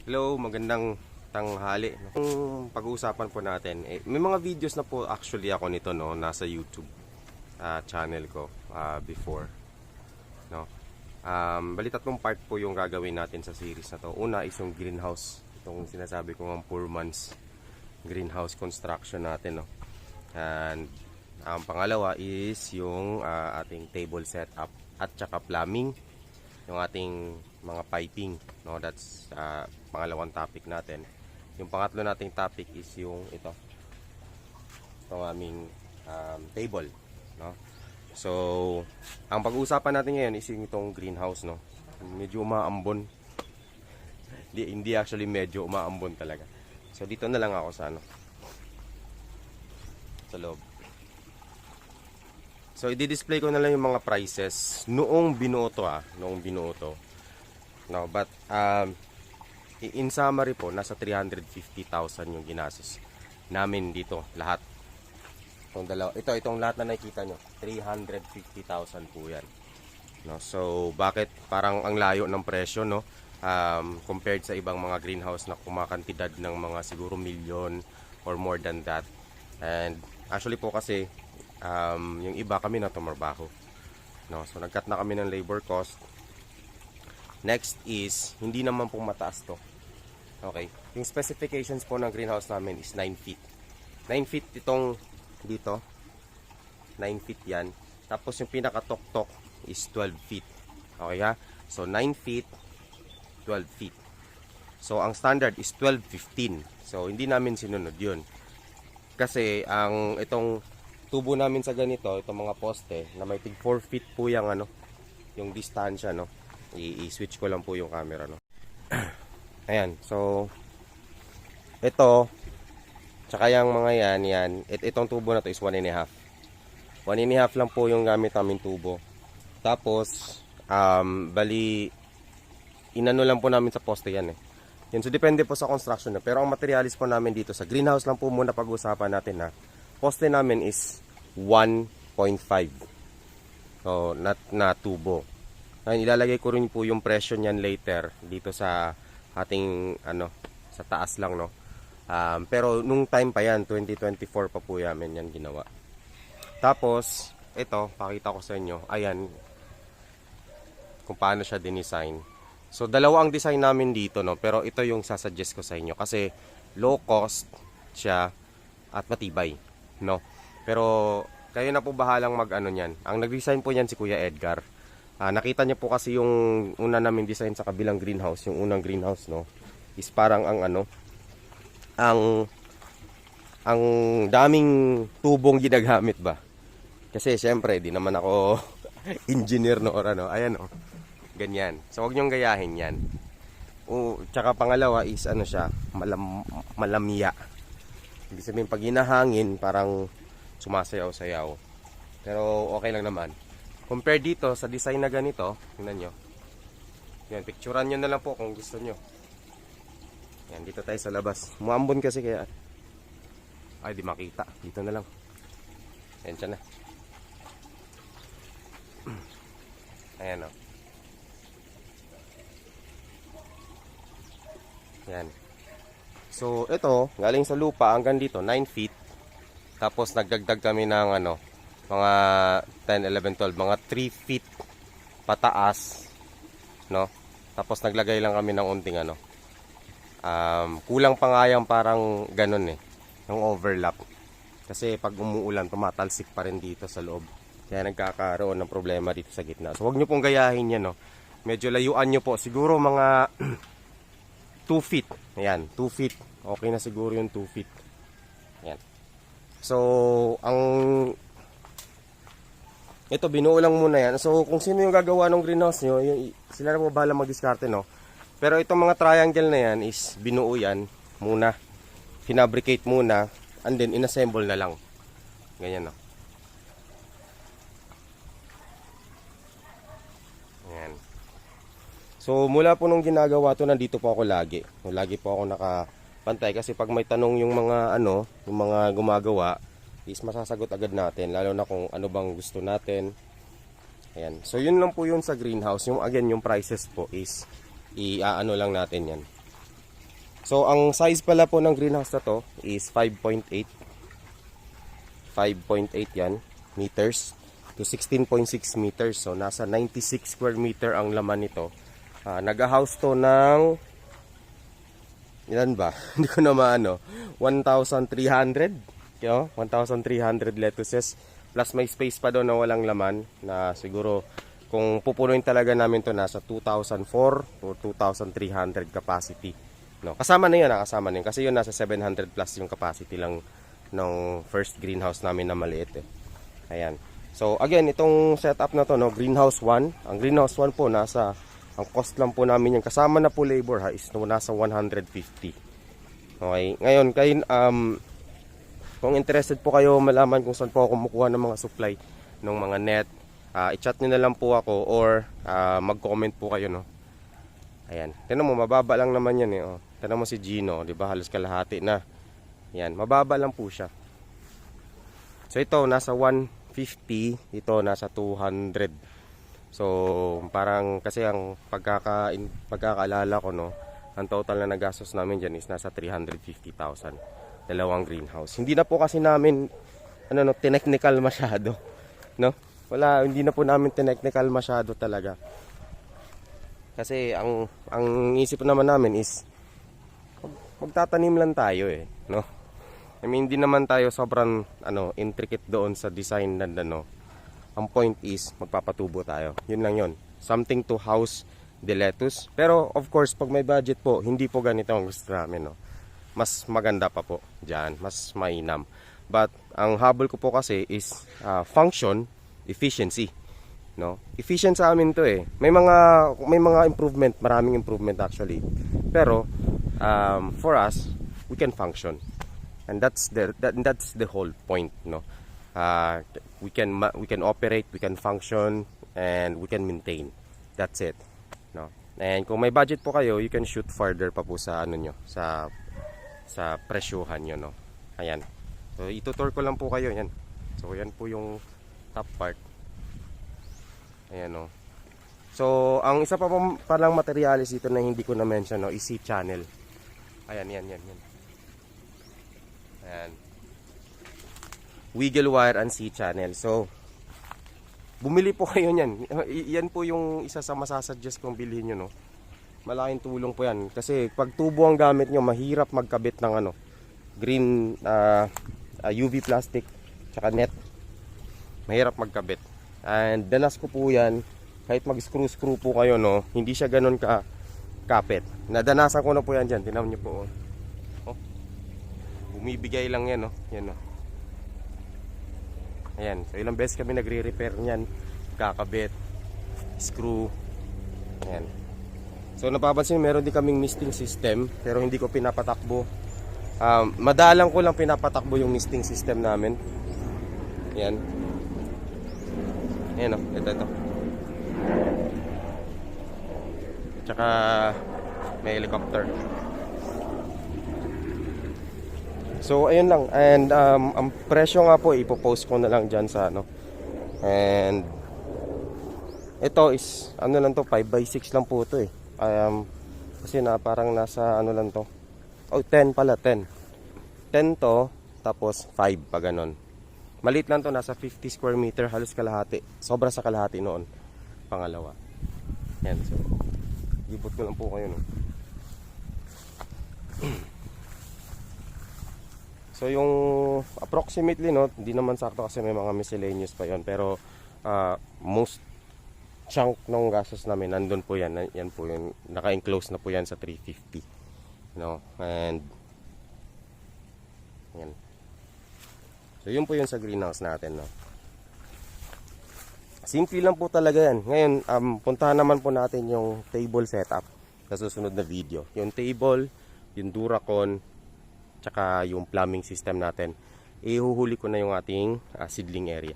Hello, magandang tanghali. Ang pag-uusapan po natin, may mga videos na po actually ako nito no, nasa YouTube channel ko before. No. Bali tatlong part po yung gagawin natin sa series na to. Una is yung greenhouse, itong sinasabi ko ng poor man's greenhouse construction natin. No. And ang pangalawa is yung ating table setup at saka plumbing, yung ating mga piping, no? That's pangalawang topic natin. Yung pangatlo nating topic is yung itong aming table, no? So ang pag-uusapan natin ngayon is yung itong greenhouse, no? Medyo umaambon. Hindi actually, medyo umaambon talaga. So dito na lang ako sa sa loob. So i-display ko na lang yung mga prices noong binuo to, noong binuo to. No, but in summary po, nasa 350,000 yung ginastos namin dito lahat. Itong lahat na nakikita nyo, 350,000 po yan. No, so bakit parang ang layo ng presyo, no? Compared sa ibang mga greenhouse na kumakantidad ng mga siguro milyon or more than that. And actually po kasi yung iba kami na tumarbaho, no? So nag-cut na kami ng labor cost. Next is, hindi naman po mataas to. Okay, yung specifications po ng greenhouse namin is 9 feet. 9 feet itong dito, 9 feet yan. Tapos yung pinaka-tok-tok is 12 feet. Okay ha? So 9 feet, 12 feet. So ang standard is 12-15. So hindi namin sinunod yun. Kasi itong tubo namin sa ganito, itong mga poste na may tig 4 feet po yung yung distansya, no? I-switch ko lang po yung camera, no? Ayan, so ito tsaka yung mga yan, itong tubo na to is 1.5. 1.5 lang po yung gamit namin tubo. Tapos bali inano lang po namin sa poste yan Yan, so depende po sa construction na. Pero ang materialis po namin dito sa greenhouse lang po muna pag-usapan natin na poste namin is 1.5. So, na tubo. Ngayon, ilalagay ko rin po yung presyo niyan later dito sa ating sa taas lang, no. Pero nung time pa yan, 2024 pa po yamin yan ginawa. Tapos, ito, pakita ko sa inyo. Ayan, kung paano siya dinesign. So, dalawa ang design namin dito, no. Pero ito yung sasuggest ko sa inyo kasi low cost siya at matibay, no. Pero kayo na po bahalang niyan. Ang nag-design po niyan si Kuya Edgar. Nakita niyo po kasi yung una namin design sa kabilang greenhouse, yung unang greenhouse, no, is parang ang daming tubong ginagamit ba. Kasi syempre, di naman ako engineer no or ayan ganyan. So wag niyong gayahin 'yan. Tsaka pangalawa is siya, malamya. Ibig sabihin pag hinahangin parang sumasayaw-sayaw. Pero okay lang naman. Compare dito sa design na ganito, tingnan nyo. Yan, picturean nyo na lang po kung gusto nyo. Yan, dito tayo sa labas. Muambon kasi kaya. Ay, di makita. Dito na lang. Yan, siya na. Ayan o. Yan. So, ito, galing sa lupa hanggang dito, 9 feet. Tapos, nagdagdag kami ng mga 10, 11, 12, mga 3 feet pataas, no? Tapos naglagay lang kami ng unting kulang pa nga yung parang ganun yung overlap. Kasi pag umuulan, tumatalsik pa rin dito sa loob. Kaya nagkakaroon ng problema dito sa gitna. So, huwag nyo pong gayahin yan, no? Medyo layuan nyo po. Siguro mga 2 feet. Ayan, 2 feet. Okay na siguro yung 2 feet. Ayan. So, ito, binuo lang muna yan. So, kung sino yung gagawa ng greenhouse nyo, sila na po bahala mag-discarte, no? Pero itong mga triangle na yan is binuo yan muna. Finabricate muna. And then, inassemble na lang. Ganyan, no? Ayan. So, mula po nung ginagawa to, nandito po ako lagi. Lagi po ako nakapantay. Kasi pag may tanong yung mga, yung mga gumagawa, is masasagot agad natin, lalo na kung ano bang gusto natin. Ayan. So yun lang po yun sa greenhouse. Yung again, yung prices po is i-ano lang natin yan. So, ang size pala po ng greenhouse na to is 5.8. 5.8 yan, meters to 16.6 meters. So, nasa 96 square meter ang laman nito. Nag-house to ng, ilan ba? Hindi ko na maano. 1,300. 1,300 lettuces. Plus may space pa doon na walang laman. Na siguro, kung pupunuin talaga namin to nasa 2,004 or 2,300 capacity. No, kasama na yun, kasama na yun. Kasi yun nasa 700 plus yung capacity lang ng first greenhouse namin na maliit eh. Ayan. So again, itong setup na to, no, greenhouse 1. Ang greenhouse 1 po nasa, ang cost lang po namin yung kasama na po labor is nasa 150. Okay. Ngayon, kung interested po kayo malaman kung saan po ako kumukuha ng mga supply ng mga net, i-chat nyo na lang po ako or mag-comment po kayo, no. Ayan. Tignan mo, mababa lang naman yan eh. Oh. Tignan mo si Gino, di ba? Halos kalahati na. Yan, mababa lang po siya. So ito nasa 150, ito nasa 200. So parang kasi ang pagkakaalala ko, no, ang total na nagastos namin diyan is nasa 350,000. Dalawang greenhouse. Hindi na po kasi namin technical masyado, no? Wala, hindi na po namin technical masyado talaga. Kasi ang isip naman namin is magtatanim lang tayo eh, no? I mean, hindi naman tayo sobrang intricate doon sa design na Ang point is magpapatubo tayo. Yun lang yun. Something to house the lettuce. Pero of course, pag may budget po, hindi po ganito ang gusto namin, no. Mas maganda pa po diyan, mas mainam. But ang habol ko po kasi is function, efficiency, no. Efficient sa amin to eh. May mga improvement, maraming improvement actually. Pero for us, we can function. And that's the whole point, no. We can operate, we can function, and we can maintain. That's it, no. And kung may budget po kayo, you can shoot further pa po sa sa presyuhan nyo, no. Ayan. So itutur ko lang po kayo yan. So yan po yung top part. Ayan, no. So ang isa pa palang materialis dito na hindi ko na mention, no, is C-channel. Ayan, yan. Ayan. Wiggle wire and C-channel. So, bumili po kayo niyan. Yan po yung isa sa masasuggest kong bilhin nyo, no. Malaking tulong po yan. Kasi pag tubo ang gamit nyo, mahirap magkabit ng green UV plastic tsaka net. Mahirap magkabit. And danas ko po yan. Kahit mag-screw po kayo, no, hindi siya ganun kapit. Nadanasan ko na po yan dyan. Tingnan nyo po. Bumibigay lang yan, no. Yan, no. Ayan. So ilang beses kami nagre-repair niyan. Kakabit, screw. Ayan. So napapansin, meron din kaming misting system, pero hindi ko pinapatakbo. Madalang ko lang pinapatakbo yung misting system namin. Ayan. Ayan, no. Ito. Tsaka may helicopter. So ayun lang. And ang presyo nga po ipopost ko na lang dyan sa And ito is lang to, 5x6 lang po to eh. Kasi parang nasa lang to. 10 pala, 10 to, tapos 5 pa ganon. Maliit lang to, nasa 50 square meter, halos kalahati. Sobra sa kalahati noon, pangalawa. Yan, so ibot ko lang po kayo, no. So yung approximately, no, hindi naman sakto kasi may mga miscellaneous pa yon, pero most chunk ng gastos namin nandun po yan. Yan po yung naka-enclose na po yan sa 350, no. And yan. So yun po yun sa greenhouse natin, no. Simple lang po talaga yan. Ngayon, puntahan naman po natin yung table setup sa susunod na video. Yung table, yung Duracon, tsaka yung plumbing system natin, ihuhuli ko na yung ating seedling area.